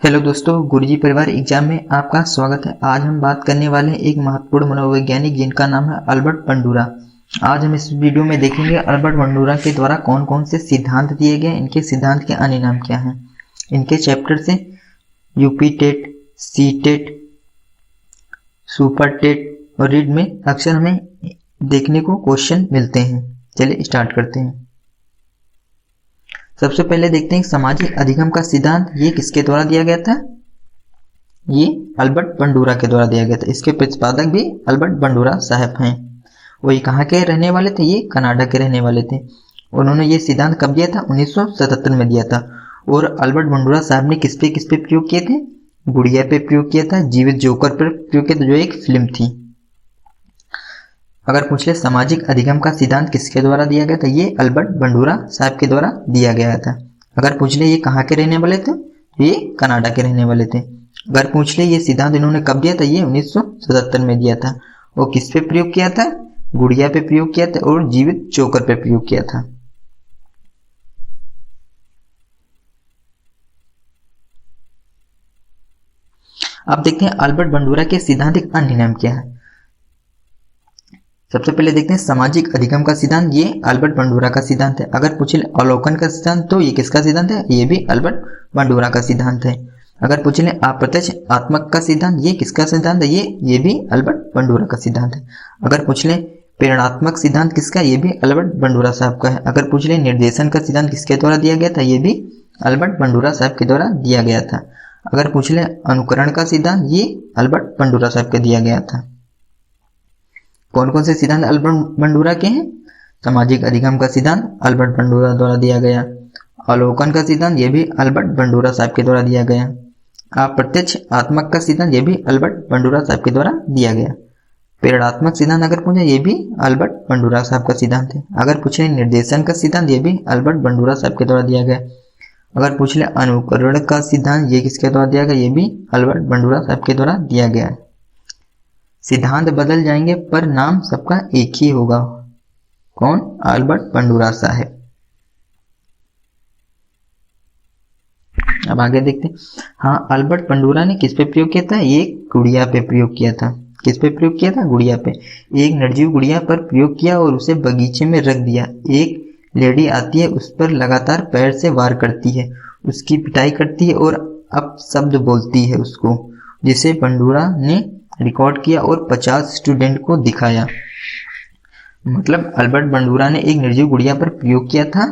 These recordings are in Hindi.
हेलो दोस्तों, गुरुजी परिवार एग्जाम में आपका स्वागत है। आज हम बात करने वाले हैं एक महत्वपूर्ण मनोवैज्ञानिक जिनका नाम है अल्बर्ट बंडूरा। आज हम इस वीडियो में देखेंगे अल्बर्ट बंडूरा के द्वारा कौन कौन से सिद्धांत दिए गए, इनके सिद्धांत के अन्य नाम क्या हैं। इनके चैप्टर से UP TET, C TET, super TET और रीड में अक्सर हमें देखने को क्वेश्चन मिलते हैं। चलिए स्टार्ट करते हैं। सबसे पहले देखते हैं सामाजिक अधिगम का सिद्धांत ये किसके द्वारा दिया गया था। ये अल्बर्ट बंडूरा के द्वारा दिया गया था। इसके प्रतिपादक भी अल्बर्ट बंडूरा साहब हैं। वही कहाँ के रहने वाले थे, ये कनाडा के रहने वाले थे। उन्होंने ये सिद्धांत कब दिया था, 1977 में दिया था। और अल्बर्ट बंडूरा साहब ने किस पे प्रयोग किए थे, गुड़िया पे प्रयोग किया था, जीवित जोकर पर प्रयोग किया था, जो एक फिल्म थी। अगर पूछ ले सामाजिक अधिगम का सिद्धांत किसके द्वारा दिया गया था, ये अल्बर्ट बंडूरा साहब के द्वारा दिया गया था। अगर पूछ ले ये कहाँ के रहने वाले थे, ये कनाडा के रहने वाले थे। अगर पूछ ले ये सिद्धांत इन्होंने कब दिया था, ये 1977 में दिया था। और किस पे प्रयोग किया था, गुड़िया पे प्रयोग किया था और जीवित जोकर पे प्रयोग किया था। अब देखते हैं अल्बर्ट बंडूरा के सिद्धांत एक अन्य नाम क्या है। सबसे पहले देखते हैं सामाजिक अधिगम का सिद्धांत, ये अल्बर्ट बंडूरा का सिद्धांत है। अगर पूछे अवलोकन का सिद्धांत तो ये किसका सिद्धांत है, ये भी अल्बर्ट बंडूरा का सिद्धांत है। अगर पूछ ले अप्रत्यक्ष आत्मक का सिद्धांत, ये किसका सिद्धांत है, ये भी अल्बर्ट बंडूरा का सिद्धांत है। अगर पूछ ले प्रेरणात्मक सिद्धांत किसका, ये भी अल्बर्ट बंडूरा साहब का है। अगर पूछ ले निर्देशन का सिद्धांत किसके द्वारा दिया गया था, ये भी अल्बर्ट बंडूरा साहब के द्वारा दिया गया था। अगर पूछ ले अनुकरण का सिद्धांत, ये अल्बर्ट बंडूरा साहब का दिया गया था। कौन कौन से सिद्धांत अल्बर्ट बंडूरा के हैं, सामाजिक अधिगम का सिद्धांत अल्बर्ट बंडूरा द्वारा दिया गया, अवलोकन का सिद्धांत ये भी अल्बर्ट बंडूरा साहब के द्वारा दिया गया, अप्रत्यक्ष आत्मक का सिद्धांत ये भी अल्बर्ट बंडूरा साहब के द्वारा दिया गया, प्रेरणात्मक सिद्धांत अगर पूछे ये भी अल्बर्ट बंडूरा साहब का सिद्धांत है। अगर पूछे निर्देशन का सिद्धांत ये भी अल्बर्ट बंडूरा साहब के द्वारा दिया गया। अगर पूछ ले अनुकरण का सिद्धांत ये किसके द्वारा दिया गया, ये भी अल्बर्ट बंडूरा साहब के द्वारा दिया गया। सिद्धांत बदल जाएंगे पर नाम सबका एक ही होगा, कौन, अल्बर्ट बंडूरा साहब। अब आगे देखते हैं। हाँ, अल्बर्ट बंडूरा ने किस पे प्रयोग किया था, ये गुड़िया पे प्रयोग किया था। किस पे प्रयोग किया था, गुड़िया पे। एक निर्जीव गुड़िया पर प्रयोग किया और उसे बगीचे में रख दिया। एक लेडी आती है, उस पर लगातार पैर से वार करती है, उसकी पिटाई करती है और अपशब्द बोलती है उसको, जिसे बंडूरा ने रिकॉर्ड किया और 50 स्टूडेंट को दिखाया। मतलब अल्बर्ट बंडूरा ने एक निर्जीव गुड़िया पर प्रयोग किया था।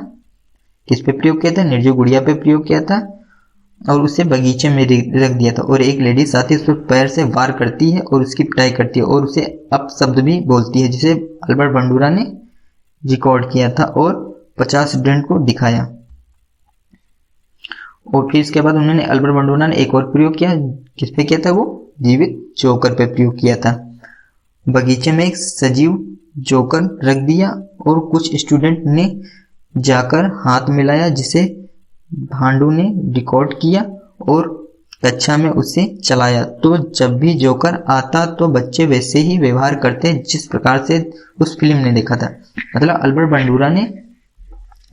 किस पे प्रयोग किया था, निर्जीव गुड़िया पे प्रयोग किया था और उसे बगीचे में रख दिया था। और एक लेडी साथी उस पर पैर से वार करती है और उसकी पिटाई करती है और उसे अपशब्द भी बोलती है, जिसे अल्बर्ट बंडूरा ने रिकॉर्ड किया था और 50 स्टूडेंट को दिखाया। और फिर इसके बाद उन्होंने अल्बर्ट बंडूरा ने एक और प्रयोग किया। किस पे किया था, वो जीवित जोकर पे प्रयोग किया था। बगीचे में एक सजीव जोकर रख दिया और कुछ स्टूडेंट ने जाकर हाथ मिलाया, जिसे भांडू ने रिकॉर्ड किया और कक्षा में उसे चलाया। तो जब भी जोकर आता तो बच्चे वैसे ही व्यवहार करते जिस प्रकार से उस फिल्म ने देखा था। मतलब अल्बर्ट बंडूरा ने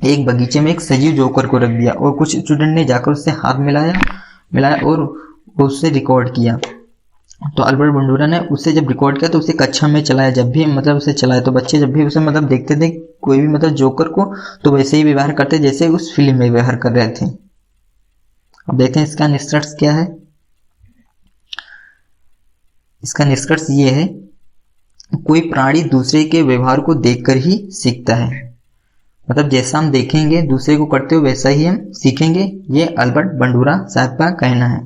एक बगीचे में एक सजीव जोकर को रख दिया और कुछ स्टूडेंट ने जाकर उससे हाथ मिलाया और उससे रिकॉर्ड किया। तो अल्बर्ट बंडूरा ने उसे जब रिकॉर्ड किया तो उसे कक्षा में चलाया। जब भी मतलब उसे चलाया तो बच्चे जब भी उसे मतलब देखते थे कोई भी मतलब जोकर को, तो वैसे ही व्यवहार करते जैसे उस फिल्म में व्यवहार कर रहे थे। अब देखते हैं इसका निष्कर्ष क्या है। इसका निष्कर्ष ये है, कोई प्राणी दूसरे के व्यवहार को देखकर ही सीखता है। मतलब जैसा हम देखेंगे दूसरे को करते हुए वैसा ही हम सीखेंगे। ये अल्बर्ट बंडूरा साहब का कहना है।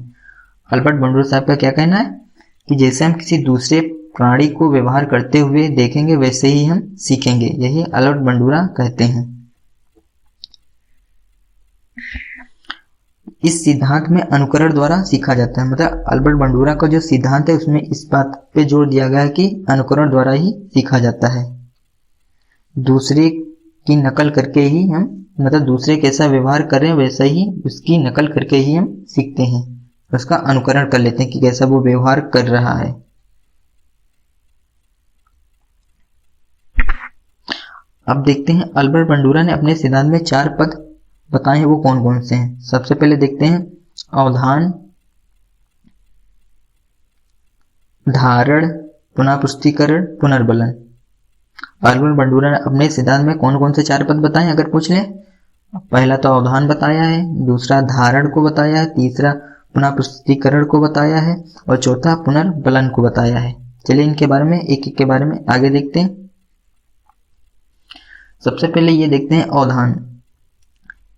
अल्बर्ट बंडूरा साहब का क्या कहना है कि जैसे हम किसी दूसरे प्राणी को व्यवहार करते हुए देखेंगे वैसे ही हम सीखेंगे। यही अल्बर्ट बंडूरा कहते हैं। इस सिद्धांत में अनुकरण द्वारा सीखा जाता है। मतलब अल्बर्ट बंडूरा का जो सिद्धांत है उसमें इस बात पे जोर दिया गया है कि अनुकरण द्वारा ही सीखा जाता है। दूसरे की नकल करके ही हम मतलब दूसरे कैसा व्यवहार कर रहे हैं वैसा ही उसकी नकल करके ही हम सीखते हैं, उसका अनुकरण कर लेते हैं कि कैसा वो व्यवहार कर रहा है। अब देखते हैं अल्बर्ट बंडूरा ने अपने सिद्धांत में 4 पद बताए हैं, वो कौन कौन से हैं। सबसे पहले देखते हैं अवधान, धारण, पुनः पुष्टिकरण, पुनर्बलन। अल्बर्ट बंडूरा ने अपने सिद्धांत में कौन कौन से 4 पद बताए अगर पूछ ले? पहला तो अवधान बताया है, दूसरा धारण को बताया है, तीसरा पुनः पुष्टिकरण को बताया है और चौथा पुनर्बलन को बताया है। चलिए इनके बारे में एक एक के बारे में आगे देखते हैं। सबसे पहले ये देखते हैं अवधान।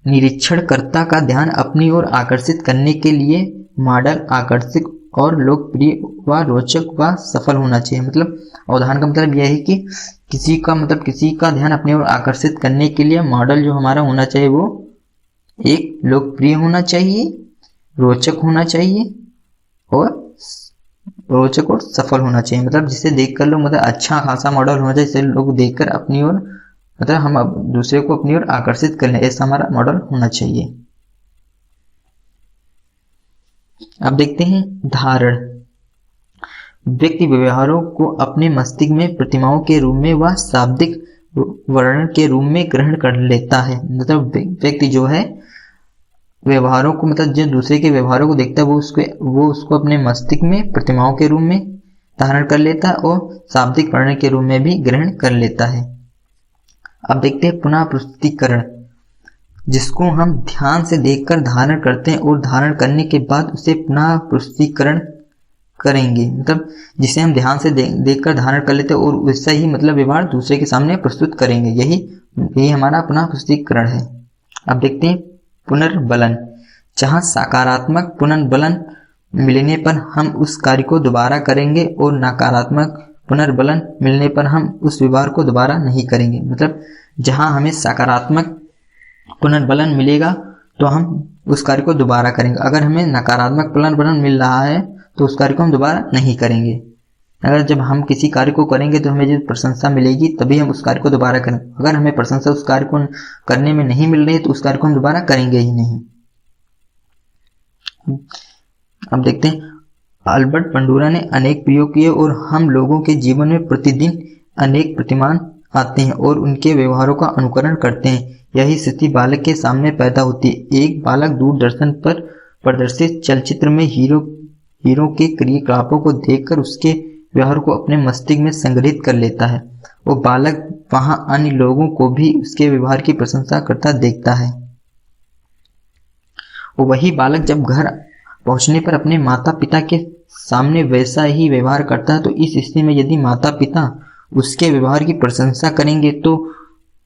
निरीक्षणकर्ता का ध्यान अपनी ओर आकर्षित करने के लिए मॉडल आकर्षक और लोकप्रिय व रोचक व सफल होना चाहिए। मतलब अवधान का मतलब यह है कि किसी का ध्यान अपनी ओर आकर्षित करने के लिए मॉडल जो हमारा होना चाहिए वो एक लोकप्रिय होना चाहिए, रोचक होना चाहिए और सफल होना चाहिए। मतलब जिसे देखकर लोग मतलब अच्छा खासा मॉडल होना चाहिए, जिसे लोग देखकर अपनी ओर मतलब हम दूसरे को अपनी ओर आकर्षित कर लें, ऐसा हमारा मॉडल होना चाहिए। अब देखते हैं धारण। व्यक्ति व्यवहारों को अपने मस्तिष्क में प्रतिमाओं के रूप में व शाब्दिक वर्णन के रूप में ग्रहण कर लेता है। मतलब व्यक्ति जो है व्यवहारों को मतलब जो दूसरे के व्यवहारों को देखता है वो उसको अपने मस्तिष्क में प्रतिमाओं के रूप में धारण कर लेता है और शाब्दिक वर्णन के रूप में भी ग्रहण कर लेता है। अब देखते हैं पुनः पुष्टिकरण, जिसको हम ध्यान से देखकर धारण करते हैं और धारण करने के बाद उसे पुनः पुष्टिकरण करेंगे। मतलब जिसे हम ध्यान से देखकर धारण कर लेते हैं और उससे ही मतलब व्यवहार दूसरे के सामने प्रस्तुत करेंगे, यही हमारा पुनः पुष्टिकरण है। अब देखते हैं पुनर्बलन, जहां सकारात्मक पुनर्बलन मिलने पर हम उस कार्य को दोबारा करेंगे और नकारात्मक पुनर्बलन मिलने पर हम उस व्यवहार को दोबारा नहीं करेंगे। मतलब जहां हमें सकारात्मक पुनर्बलन मिलेगा तो हम उस कार्य को दोबारा करेंगे, अगर हमें नकारात्मक पुनर्बलन मिल रहा है तो उस कार्य को हम दोबारा नहीं करेंगे। अगर जब हम किसी कार्य को करेंगे तो हमें जब प्रशंसा मिलेगी तभी हम उस कार्य को दोबारा करेंगे, अगर हमें प्रशंसा उस कार्य को करने में नहीं मिल रही तो उस कार्य को हम दोबारा करेंगे ही नहीं। अब देखते हैं अल्बर्ट बंडूरा ने अनेक प्रयोग किए और हम लोगों के जीवन में प्रतिदिन अनेक प्रतिमान आते हैं और उनके व्यवहारों का अनुकरण करते हैं। यही स्थिति बालक के सामने पैदा होती है। एक बालक दूरदर्शन पर प्रदर्शित चलचित्र में हीरो के क्रियाकलापों को देखकर उसके व्यवहार को अपने मस्तिष्क में संग्रहित कर लेता है। वो बालक वहां अन्य लोगों को भी उसके व्यवहार की प्रशंसा करता देखता है। वही बालक जब घर पहुंचने पर अपने माता पिता के सामने वैसा ही व्यवहार करता है। तो इस स्थिति में यदि माता पिता उसके व्यवहार की प्रशंसा करेंगे तो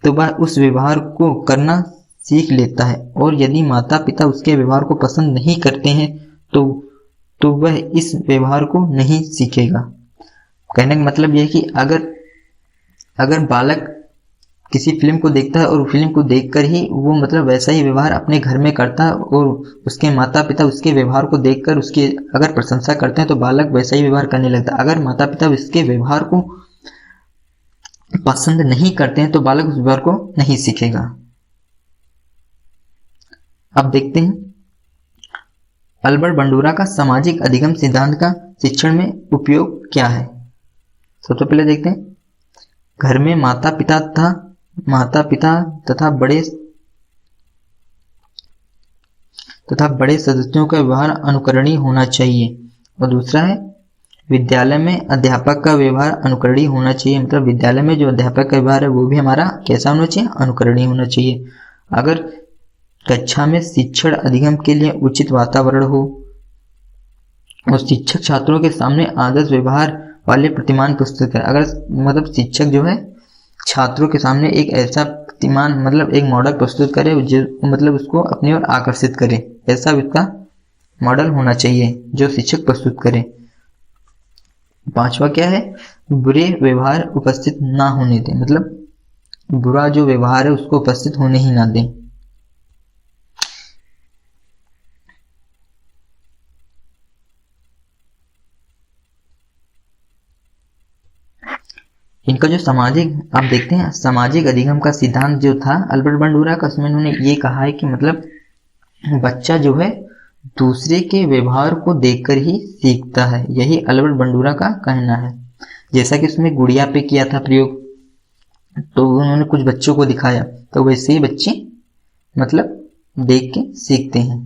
वह उस व्यवहार को करना सीख लेता है, और यदि माता पिता उसके व्यवहार को पसंद नहीं करते हैं तो वह इस व्यवहार को नहीं सीखेगा। कहने का मतलब यह है कि अगर बालक किसी फिल्म को देखता है और फिल्म को देखकर ही वो मतलब वैसा ही व्यवहार अपने घर में करता है और उसके माता पिता उसके व्यवहार को देखकर उसकी अगर प्रशंसा करते हैं तो बालक वैसा ही व्यवहार करने लगता है। अगर माता पिता उसके व्यवहार को पसंद नहीं करते हैं तो बालक उस व्यवहार को नहीं सीखेगा। अब देखते हैं अल्बर्ट बंडूरा का सामाजिक अधिगम सिद्धांत का शिक्षण में उपयोग क्या है। सबसे पहले देखते हैं घर में माता पिता तथा बड़े सदस्यों का व्यवहार अनुकरणीय होना चाहिए। और दूसरा है विद्यालय में अध्यापक का व्यवहार अनुकरणीय होना चाहिए। मतलब विद्यालय में जो अध्यापक का व्यवहार है वो भी हमारा कैसा होना चाहिए, अनुकरणीय होना चाहिए। अगर कक्षा में शिक्षण अधिगम के लिए उचित वातावरण हो और शिक्षक छात्रों के सामने आदर्श व्यवहार वाले प्रतिमान प्रस्तुत करें। अगर मतलब शिक्षक जो है छात्रों के सामने एक ऐसा प्रतिमान मतलब एक मॉडल प्रस्तुत करे जो मतलब उसको अपनी ओर आकर्षित करे, ऐसा उसका मॉडल होना चाहिए जो शिक्षक प्रस्तुत करे। 5वां क्या है, बुरे व्यवहार उपस्थित ना होने दें। मतलब बुरा जो व्यवहार है उसको उपस्थित होने ही ना दें। इनका जो सामाजिक आप देखते हैं सामाजिक अधिगम का सिद्धांत जो था अल्बर्ट बंडूरा का, उसमें उन्होंने ये कहा है कि मतलब बच्चा जो है दूसरे के व्यवहार को देखकर ही सीखता है। यही अल्बर्ट बंडूरा का कहना है। जैसा कि उसमें गुड़िया पे किया था प्रयोग, तो उन्होंने कुछ बच्चों को दिखाया तो वैसे ही बच्चे मतलब देख के सीखते हैं।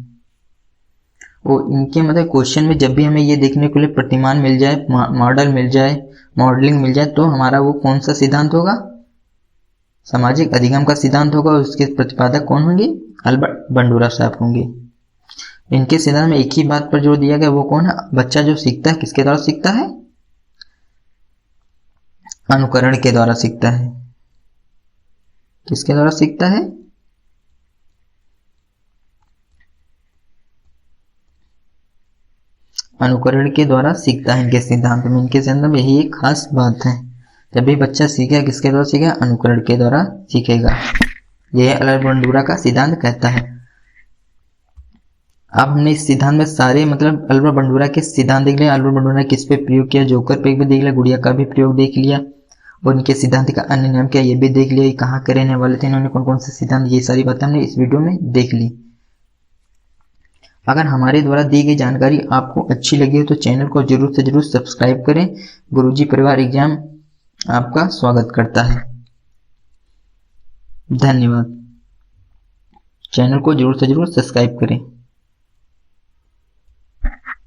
और इनके मतलब क्वेश्चन में जब भी हमें ये देखने को लिए प्रतिमान मिल जाए, मॉडल मिल जाए, मॉडलिंग मिल जाए, तो हमारा वो कौन सा सिद्धांत होगा? सामाजिक अधिगम का सिद्धांत होगा। और उसके प्रतिपादक कौन होंगे? अल्बर्ट बंडूरा साहब होंगे। इनके सिद्धांत में एक ही बात पर जोर दिया गया, वो कौन है? बच्चा जो सीखता है किसके द्वारा सीखता है? अनुकरण के द्वारा सीखता है। किसके द्वारा सीखता है? अनुकरण के द्वारा सीखता है। इनके सिद्धांत में, इनके सिद्धांत में यही एक खास बात है। जब भी बच्चा सीखेगा किसके द्वारा सीखेगा? अनुकरण के द्वारा सीखेगा। यह अल्बर्ट बंडूरा का सिद्धांत कहता है। अब हमने इस सिद्धांत में सारे मतलब अल्बर्ट बंडूरा के सिद्धांत देख लिया। अल्बर्ट बंडूरा ने किस पे प्रयोग किया? जोकर पे भी देख लिया, गुड़िया का भी प्रयोग देख लिया, और इनके सिद्धांत का अन्य नाम क्या ये भी देख लिया। कहाँ के रहने वाले थे, इन्होंने कौन कौन से सिद्धांत, ये सारी बातें हमने इस वीडियो में देख ली। अगर हमारे द्वारा दी गई जानकारी आपको अच्छी लगी हो तो चैनल को जरूर से जरूर सब्सक्राइब करें। गुरुजी परिवार एग्जाम आपका स्वागत करता है। धन्यवाद। चैनल को जरूर से जरूर सब्सक्राइब करें।